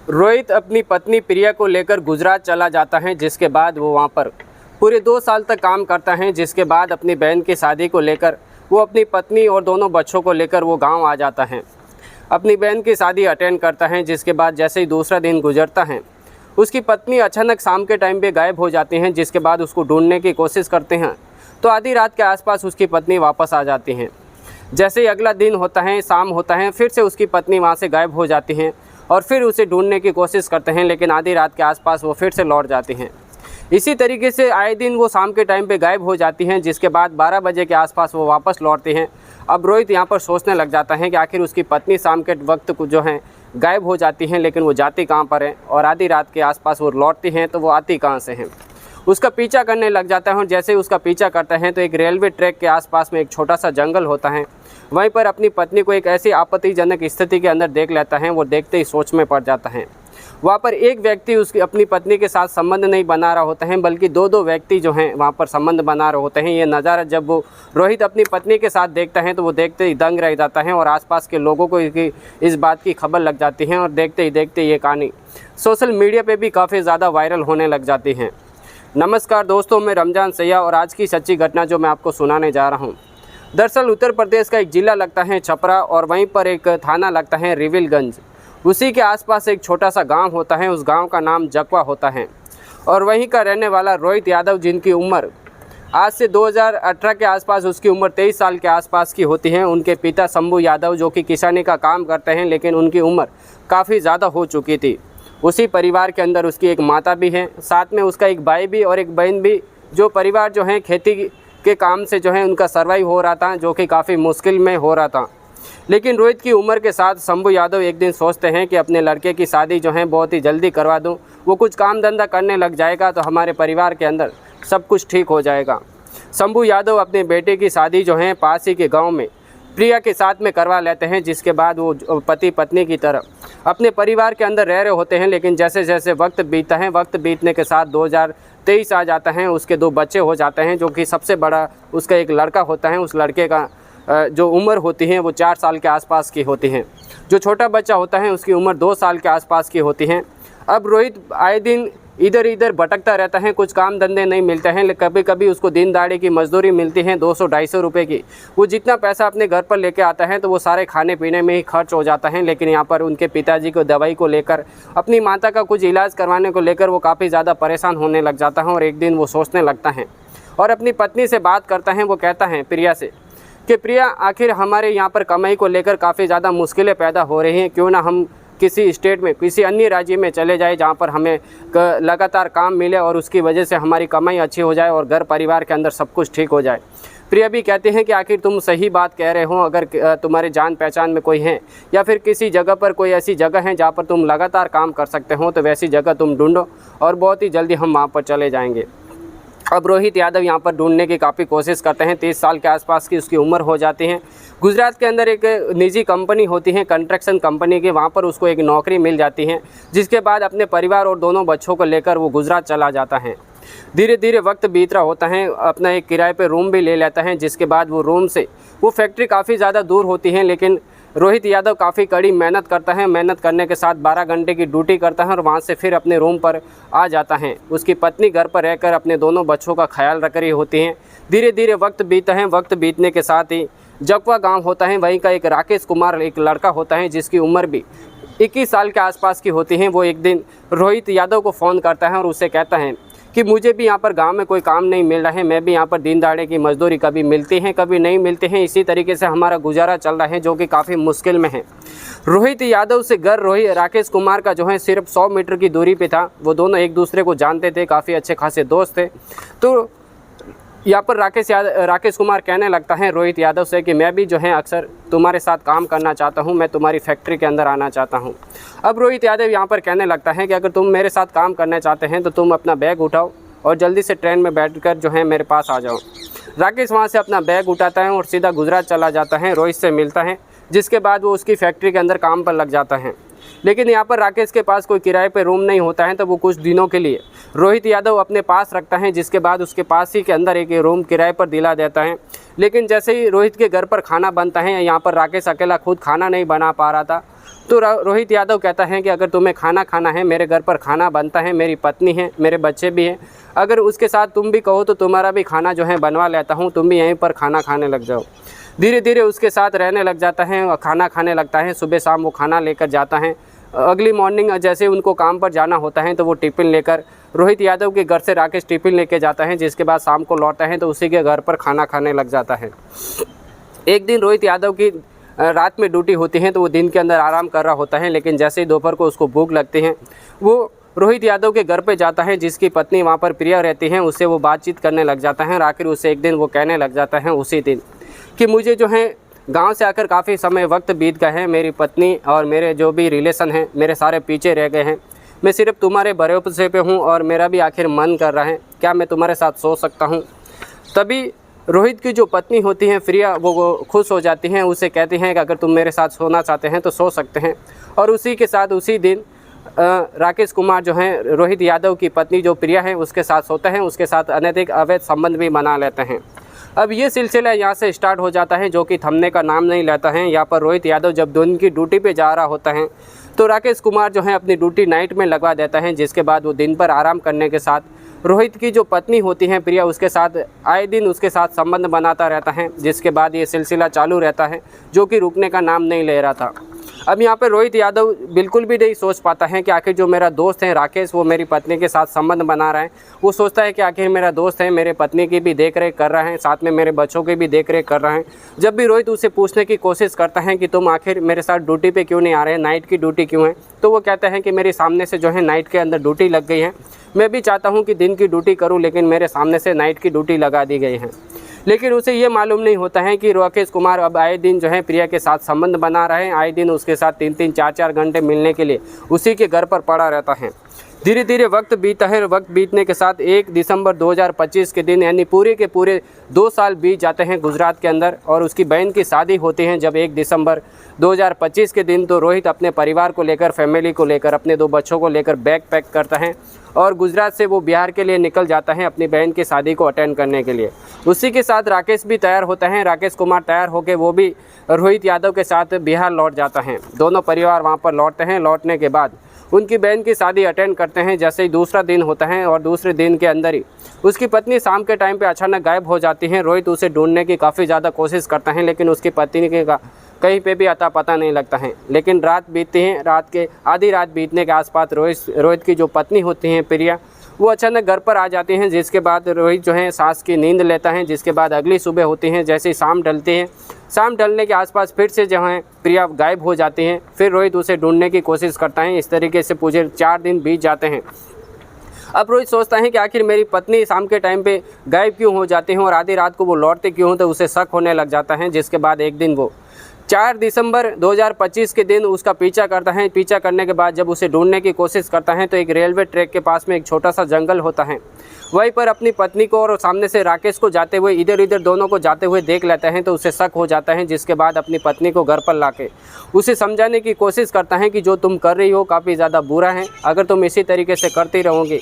रोहित अपनी पत्नी प्रिया को लेकर गुजरात चला जाता है, जिसके बाद वो वहाँ पर पूरे 2 साल तक काम करता है। जिसके बाद अपनी बहन की शादी को लेकर वो अपनी पत्नी और दोनों बच्चों को लेकर वो गांव आ जाता है। अपनी बहन की शादी अटेंड करता है। जिसके बाद जैसे ही दूसरा दिन गुजरता है, उसकी पत्नी अचानक शाम के टाइम पे गायब हो जाती हैं। जिसके बाद उसको ढूंढने की कोशिश करते हैं तो आधी रात के आसपास उसकी पत्नी वापस आ जाती हैं। जैसे ही अगला दिन होता है, शाम होता है, फिर से उसकी पत्नी वहाँ से गायब हो जाती हैं और फिर उसे ढूंढने की कोशिश करते हैं, लेकिन आधी रात के आसपास वो फिर से लौट जाती हैं। इसी तरीके से आए दिन वो शाम के टाइम पे गायब हो जाती हैं। जिसके बाद 12 बजे के आसपास वो वापस लौटती हैं। अब रोहित यहाँ पर सोचने लग जाता है कि आखिर उसकी पत्नी शाम के वक्त को जो है गायब हो जाती हैं, लेकिन वो जाती कहाँ पर है और आधी रात के आसपास वो लौटती हैं तो वो आती कहाँ से हैं। उसका पीछा करने लग जाता है और जैसे ही उसका पीछा करता है तो एक रेलवे ट्रैक के आसपास में एक छोटा सा जंगल होता है। वहीं पर अपनी पत्नी को एक ऐसी आपत्तिजनक स्थिति के अंदर देख लेता है। वो देखते ही सोच में पड़ जाता है। वहाँ पर एक व्यक्ति उसकी अपनी पत्नी के साथ संबंध नहीं बना रहा होता है, बल्कि दो व्यक्ति जो हैं वहाँ पर संबंध बना रहे होते हैं। ये नज़ारा जब वो रोहित अपनी पत्नी के साथ देखता है तो वो देखते ही दंग रह जाता है और आसपास के लोगों को इस बात की खबर लग जाती है और देखते ही देखते ये कहानी सोशल मीडिया पे भी काफ़ी ज़्यादा वायरल होने लग जाती है। नमस्कार दोस्तों, मैं रमजान सैया और आज की सच्ची घटना जो मैं आपको सुनाने जा रहा हूँ। दरअसल उत्तर प्रदेश का एक ज़िला लगता है छपरा और वहीं पर एक थाना लगता है रिविलगंज। उसी के आसपास एक छोटा सा गांव होता है। उस गांव का नाम जकवा होता है और वहीं का रहने वाला रोहित यादव, जिनकी उम्र आज से 2018 के आसपास उसकी उम्र 23 साल के आसपास की होती है। उनके पिता शंभू यादव जो कि किसानी का काम करते हैं, लेकिन उनकी उम्र काफ़ी ज़्यादा हो चुकी थी। उसी परिवार के अंदर उसकी एक माता भी है, साथ में उसका एक भाई भी और एक बहन भी। जो परिवार जो है खेती के काम से जो है उनका सर्वाइव हो रहा था, जो कि काफ़ी मुश्किल में हो रहा था। लेकिन रोहित की उम्र के साथ शंभू यादव एक दिन सोचते हैं कि अपने लड़के की शादी जो है बहुत ही जल्दी करवा दूं। वो कुछ काम धंधा करने लग जाएगा तो हमारे परिवार के अंदर सब कुछ ठीक हो जाएगा। शंभू यादव अपने बेटे की शादी जो है पास ही के गाँव में प्रिया के साथ में करवा लेते हैं। जिसके बाद वो पति पत्नी की तरह अपने परिवार के अंदर रह रहे होते हैं। लेकिन जैसे जैसे वक्त बीतता है, वक्त बीतने के साथ 2023 आ जाता है। उसके 2 बच्चे हो जाते हैं, जो कि सबसे बड़ा उसका एक लड़का होता है। उस लड़के का जो उम्र होती है वो 4 साल के आसपास की होती है। जो छोटा बच्चा होता है उसकी उम्र 2 साल के आसपास की होती है। अब रोहित आए दिन इधर इधर भटकता रहता है, कुछ काम धंधे नहीं मिलते हैं। कभी कभी उसको दिन दाड़ी की मजदूरी मिलती है 200-250 रुपये की। वो जितना पैसा अपने घर पर लेके आता है तो वो सारे खाने पीने में ही खर्च हो जाता है। लेकिन यहाँ पर उनके पिताजी को दवाई को लेकर, अपनी माता का कुछ इलाज करवाने को लेकर वो काफ़ी ज़्यादा परेशान होने लग जाता है। और एक दिन वो सोचने लगता है और अपनी पत्नी से बात करता है। वो कहता है प्रिया से कि प्रिया, आखिर हमारे यहाँ पर कमाई को लेकर काफ़ी ज़्यादा मुश्किलें पैदा हो रही हैं। क्यों ना हम किसी स्टेट में, किसी अन्य राज्य में चले जाए जहाँ पर हमें लगातार काम मिले और उसकी वजह से हमारी कमाई अच्छी हो जाए और घर परिवार के अंदर सब कुछ ठीक हो जाए। प्रिया भी कहते हैं कि आखिर तुम सही बात कह रहे हो। अगर तुम्हारे जान पहचान में कोई है या फिर किसी जगह पर कोई ऐसी जगह है जहाँ पर तुम लगातार काम कर सकते हो तो वैसी जगह तुम ढूंढो और बहुत ही जल्दी हम वहाँ पर चले जाएंगे। अब रोहित यादव यहाँ पर ढूंढने की काफ़ी कोशिश करते हैं। 30 साल के आसपास की उसकी उम्र हो जाती है। गुजरात के अंदर एक निजी कंपनी होती है, कंस्ट्रक्शन कंपनी की, वहाँ पर उसको एक नौकरी मिल जाती है। जिसके बाद अपने परिवार और दोनों बच्चों को लेकर वो गुजरात चला जाता है। धीरे धीरे वक्त बीत रहा होता है। अपना एक किराए पे रूम भी ले लेता है। जिसके बाद वो रूम से वो फैक्ट्री काफ़ी ज़्यादा दूर होती है, लेकिन रोहित यादव काफ़ी कड़ी मेहनत करता है। मेहनत करने के साथ 12 घंटे की ड्यूटी करता है और वहाँ से फिर अपने रूम पर आ जाता है। उसकी पत्नी घर पर रहकर अपने दोनों बच्चों का ख्याल रख रही होती हैं। धीरे धीरे वक्त बीतता है। वक्त बीतने के साथ ही जकवा गांव होता है, वहीं का एक राकेश कुमार एक लड़का होता है जिसकी उम्र भी 21 साल के आसपास की होती है। वो एक दिन रोहित यादव को फ़ोन करता है और उससे कहता है कि मुझे भी यहाँ पर गांव में कोई काम नहीं मिल रहा है। मैं भी यहाँ पर दिन दाड़े की मजदूरी कभी मिलती है कभी नहीं मिलते हैं। इसी तरीके से हमारा गुजारा चल रहा है, जो कि काफ़ी मुश्किल में है। रोहित यादव से घर राकेश कुमार का जो है सिर्फ 100 मीटर की दूरी पे था। वो दोनों एक दूसरे को जानते थे, काफ़ी अच्छे खासे दोस्त थे। तो यहाँ पर राकेश कुमार कहने लगता है रोहित यादव से कि मैं भी जो है अक्सर तुम्हारे साथ काम करना चाहता हूँ, मैं तुम्हारी फैक्ट्री के अंदर आना चाहता हूँ। अब रोहित यादव यहाँ पर कहने लगता है कि अगर तुम मेरे साथ काम करना चाहते हैं तो तुम अपना बैग उठाओ और जल्दी से ट्रेन में बैठकर जो है मेरे पास आ जाओ। राकेश वहाँ से अपना बैग उठाता है और सीधा गुजरात चला जाता है। रोहित से मिलता है, जिसके बाद वो उसकी फैक्ट्री के अंदर काम पर लग जाता है। लेकिन यहाँ पर राकेश के पास कोई किराए पे रूम नहीं होता है, तो वो कुछ दिनों के लिए रोहित यादव अपने पास रखता है, जिसके बाद उसके पास ही के अंदर एक रूम किराए पर दिला देता है। लेकिन जैसे ही रोहित के घर पर खाना बनता है, यहाँ पर राकेश अकेला खुद खाना नहीं बना पा रहा था, तो रोहित यादव कहता है कि अगर तुम्हें खाना खाना है, मेरे घर पर खाना बनता है, मेरी पत्नी है, मेरे बच्चे भी हैं, अगर उसके साथ तुम भी कहो तो तुम्हारा भी खाना जो है बनवा लेता हूँ, तुम भी यहीं पर खाना खाने लग जाओ। धीरे धीरे उसके साथ रहने लग जाता है और खाना खाने लगता है। सुबह शाम वो खाना लेकर जाता है। अगली मॉर्निंग जैसे उनको काम पर जाना होता है तो वो टिफ़िन लेकर रोहित यादव के घर से राकेश टिफ़िन लेके जाता है, जिसके बाद शाम को लौटता है तो उसी के घर पर खाना खाने लग जाता है। एक दिन रोहित यादव की रात में ड्यूटी होती है तो वो दिन के अंदर आराम कर रहा होता है, लेकिन जैसे ही दोपहर को उसको भूख लगती है, वो रोहित यादव के घर पे जाता है, जिसकी पत्नी वहाँ पर प्रिया रहती है, उससे वो बातचीत करने लग जाता है। आखिर उसे एक दिन वो कहने लग जाता है उसी दिन कि मुझे जो है गांव से आकर काफ़ी समय वक्त बीत गए हैं, मेरी पत्नी और मेरे जो भी रिलेशन हैं मेरे सारे पीछे रह गए हैं, मैं सिर्फ तुम्हारे भरोसे पे हूँ और मेरा भी आखिर मन कर रहा है, क्या मैं तुम्हारे साथ सो सकता हूँ। तभी रोहित की जो पत्नी होती हैं प्रिया, वो खुश हो जाती हैं, उसे कहती हैं कि अगर तुम मेरे साथ सोना चाहते हैं तो सो सकते हैं। और उसी के साथ उसी दिन राकेश कुमार जो हैं रोहित यादव की पत्नी जो प्रिया है उसके साथ सोते हैं, उसके साथ अनैतिक अवैध संबंध भी बना लेते हैं। अब ये सिलसिला यहाँ से स्टार्ट हो जाता है, जो कि थमने का नाम नहीं लेता है। यहाँ पर रोहित यादव जब दिन की ड्यूटी पे जा रहा होता है तो राकेश कुमार जो है अपनी ड्यूटी नाइट में लगवा देता है, जिसके बाद वो दिन पर आराम करने के साथ रोहित की जो पत्नी होती हैं प्रिया, उसके साथ आए दिन उसके साथ संबंध बनाता रहता है, जिसके बाद ये सिलसिला चालू रहता है जो कि रुकने का नाम नहीं ले रहा था। अब यहाँ पे रोहित यादव बिल्कुल भी नहीं सोच पाता है कि आखिर जो मेरा दोस्त है राकेश, वो मेरी पत्नी के साथ संबंध बना रहा है। वो सोचता है कि आखिर मेरा दोस्त है, मेरे पत्नी की भी देख रेख कर रहा है, साथ में मेरे बच्चों की भी देख रेख कर रहा है। जब भी रोहित उसे पूछने की कोशिश करता है कि तुम आखिर मेरे साथ ड्यूटी पे क्यों नहीं आ रहे हैं, नाइट की ड्यूटी क्यों है, तो वो कहता है कि मेरे सामने से जो है नाइट के अंदर ड्यूटी लग गई है, मैं भी चाहता हूँ कि दिन की ड्यूटी करूँ, लेकिन मेरे सामने से नाइट की ड्यूटी लगा दी गई है। लेकिन उसे ये मालूम नहीं होता है कि राकेश कुमार अब आए दिन जो है प्रिया के साथ संबंध बना रहे हैं, आए दिन उसके साथ 3-3, 4-4 घंटे मिलने के लिए उसी के घर पर पड़ा रहता है। धीरे धीरे वक्त बीता है। वक्त बीतने के साथ 1 दिसंबर 2025 के दिन, यानी पूरे के पूरे 2 साल बीत जाते हैं गुजरात के अंदर, और उसकी बहन की शादी होती है जब 1 दिसंबर 2025 के दिन। तो रोहित अपने परिवार को लेकर, फैमिली को लेकर, अपने 2 बच्चों को लेकर बैग पैक करता है और गुजरात से वो बिहार के लिए निकल जाता है अपनी बहन की शादी को अटेंड करने के लिए। उसी के साथ राकेश भी तैयार होता है। राकेश कुमार तैयार होकर वो भी रोहित यादव के साथ बिहार लौट जाता है। दोनों परिवार वहाँ पर लौटते हैं। लौटने के बाद उनकी बहन की शादी अटेंड करते हैं। जैसे ही दूसरा दिन होता है और दूसरे दिन के अंदर ही उसकी पत्नी शाम के टाइम पे अचानक गायब हो जाती है। रोहित उसे ढूंढने की काफ़ी ज़्यादा कोशिश करता है, लेकिन उसकी पत्नी के कहीं पे भी अता पता नहीं लगता है। लेकिन रात बीतती है। रात के आधी रात बीतने के आसपास रोहित की जो पत्नी होती हैं प्रिया, वो अचानक घर पर आ जाती हैं, जिसके बाद रोहित जो है सांस की नींद लेता है। जिसके बाद अगली सुबह होती है, जैसे ही शाम ढलती है, शाम ढलने के आसपास फिर से जो है प्रिया गायब हो जाती हैं। फिर रोहित उसे ढूंढने की कोशिश करता है। इस तरीके से पूरे 4 दिन बीत जाते हैं। अब रोहित सोचता है कि आखिर मेरी पत्नी शाम के टाइम पे गायब क्यों हो जाती हैं और आधी रात को वो लौटते क्यों हैं, तो उसे शक होने लग जाता है। जिसके बाद एक दिन वो 4 दिसंबर 2025 के दिन उसका पीछा करता है। पीछा करने के बाद जब उसे ढूंढने की कोशिश करता है तो एक रेलवे ट्रैक के पास में एक छोटा सा जंगल होता है। वहीं पर अपनी पत्नी को और सामने से राकेश को जाते हुए, इधर इधर दोनों को जाते हुए देख लेते हैं, तो उसे शक हो जाता है। जिसके बाद अपनी पत्नी को घर पर लाके उसे समझाने की कोशिश करता है कि जो तुम कर रही हो काफ़ी ज़्यादा बुरा है। अगर तुम इसी तरीके से करती रहोगी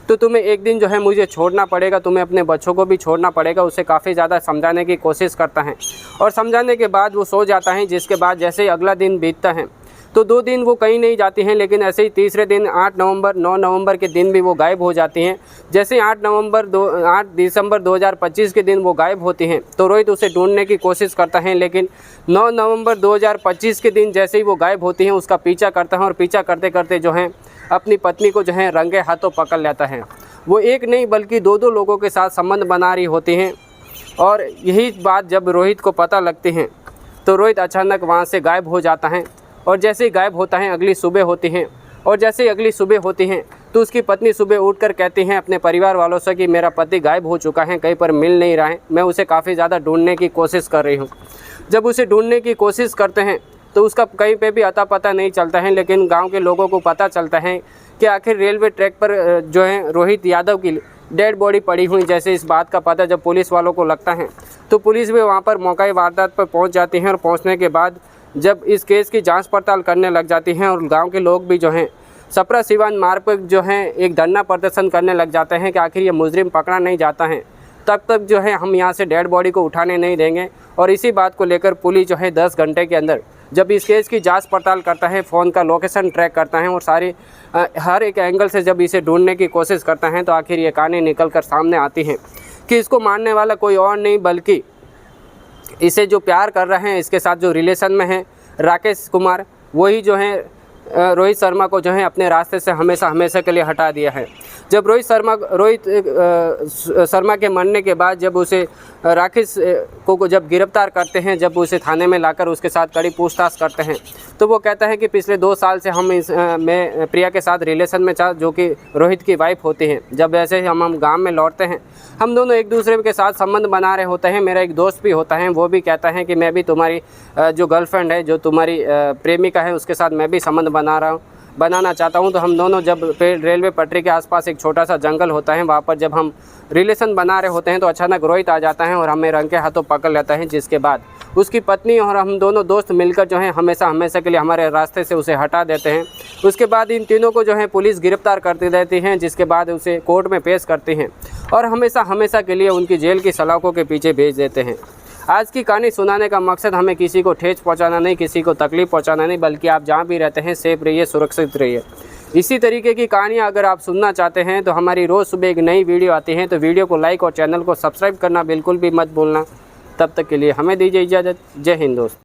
तो तुम्हें एक दिन जो है मुझे छोड़ना पड़ेगा, तुम्हें अपने बच्चों को भी छोड़ना पड़ेगा। उसे काफ़ी ज़्यादा समझाने की कोशिश करता है और समझाने के बाद वो सो जाता है। जिसके बाद जैसे ही अगला दिन बीतता है तो 2 दिन वो कहीं नहीं जाती हैं, लेकिन ऐसे ही तीसरे दिन 8 नवंबर 9 नवंबर के दिन भी वो गायब हो जाती हैं। जैसे ही 8 दिसंबर 2025 के दिन वो गायब होती हैं तो रोहित उसे ढूंढने की कोशिश करता है, लेकिन 9 नवंबर 2025 के दिन जैसे ही वो गायब होती हैं उसका पीछा करता है और पीछा करते करते जो है अपनी पत्नी को जो है रंगे हाथों पकड़ लेता है। वो एक नहीं बल्कि 2 लोगों के साथ संबंध बना रही होती हैं। और यही बात जब रोहित को पता लगती है तो रोहित अचानक वहाँ से गायब हो जाता है। और जैसे ही गायब होता है अगली सुबह होती है, और जैसे ही अगली सुबह होती है तो उसकी पत्नी सुबह उठकर कहती हैं अपने परिवार वालों से कि मेरा पति गायब हो चुका है, कहीं पर मिल नहीं रहा है, मैं उसे काफ़ी ज़्यादा ढूंढने की कोशिश कर रही हूँ। जब उसे ढूंढने की कोशिश करते हैं तो उसका कहीं पे भी अता पता नहीं चलता है, लेकिन गांव के लोगों को पता चलता है कि आखिर रेलवे ट्रैक पर जो है रोहित यादव की डेड बॉडी पड़ी हुई। जैसे इस बात का पता जब पुलिस वालों को लगता है तो पुलिस भी वहाँ पर मौका वारदात पर पहुँच जाती है। और पहुँचने के बाद जब इस केस की जांच पड़ताल करने लग जाती हैं और गांव के लोग भी जो हैं छपरा सिवान मार्ग पर जो है एक धरना प्रदर्शन करने लग जाते हैं कि आखिर ये मुजरिम पकड़ा नहीं जाता है, तब तक जो है हम यहाँ से डेड बॉडी को उठाने नहीं देंगे। और इसी बात को लेकर पुलिस जो है 10 घंटे के अंदर जब इस केस की जांच पड़ताल करता है, फ़ोन का लोकेशन ट्रैक करता है और सारी हर एक एंगल से जब इसे ढूंढने की कोशिश करता है, तो आखिर ये कहानी निकल कर सामने आती है कि इसको मारने वाला कोई और नहीं बल्कि इसे जो प्यार कर रहे हैं, इसके साथ जो रिलेशन में है राकेश कुमार, वही जो है रोहित शर्मा को जो है अपने रास्ते से हमेशा के लिए हटा दिया है। जब रोहित शर्मा के मरने के बाद जब उसे राकेश को जब गिरफ्तार करते हैं, जब उसे थाने में लाकर उसके साथ कड़ी पूछताछ करते हैं, तो वो कहता है कि पिछले 2 साल से हम मैं प्रिया के साथ रिलेशन में था, जो कि रोहित की वाइफ होती हैं। जब ऐसे ही हम गांव में लौटते हैं, हम दोनों एक दूसरे के साथ संबंध बना रहे होते हैं। मेरा एक दोस्त भी होता है, वो भी कहता है कि मैं भी तुम्हारी जो गर्लफ्रेंड है, जो तुम्हारी प्रेमिका है, उसके साथ मैं भी संबंध बनाना चाहता हूं। तो हम दोनों जब रेलवे पटरी के आसपास एक छोटा सा जंगल होता है, वहाँ पर जब हम रिलेशन बना रहे होते हैं, तो अचानक रोहित आ जाता है और हमें रंग के हाथों पकड़ लेता है, जिसके बाद उसकी पत्नी और हम दोनों दोस्त मिलकर जो है हमेशा के लिए हमारे रास्ते से उसे हटा देते हैं। उसके बाद इन तीनों को जो है पुलिस गिरफ्तार करती रहती है, जिसके बाद उसे कोर्ट में पेश करती हैं और हमेशा के लिए उनकी जेल की सलाखों के पीछे भेज देते हैं। आज की कहानी सुनाने का मकसद हमें किसी को ठेस पहुंचाना नहीं, किसी को तकलीफ पहुंचाना नहीं, बल्कि आप जहां भी रहते हैं सेफ रहिए, सुरक्षित रहिए। इसी तरीके की कहानियां अगर आप सुनना चाहते हैं तो हमारी रोज़ सुबह एक नई वीडियो आती है, तो वीडियो को लाइक और चैनल को सब्सक्राइब करना बिल्कुल भी मत भूलना। तब तक के लिए हमें दीजिए इजाज़त। जय हिंद दोस्त।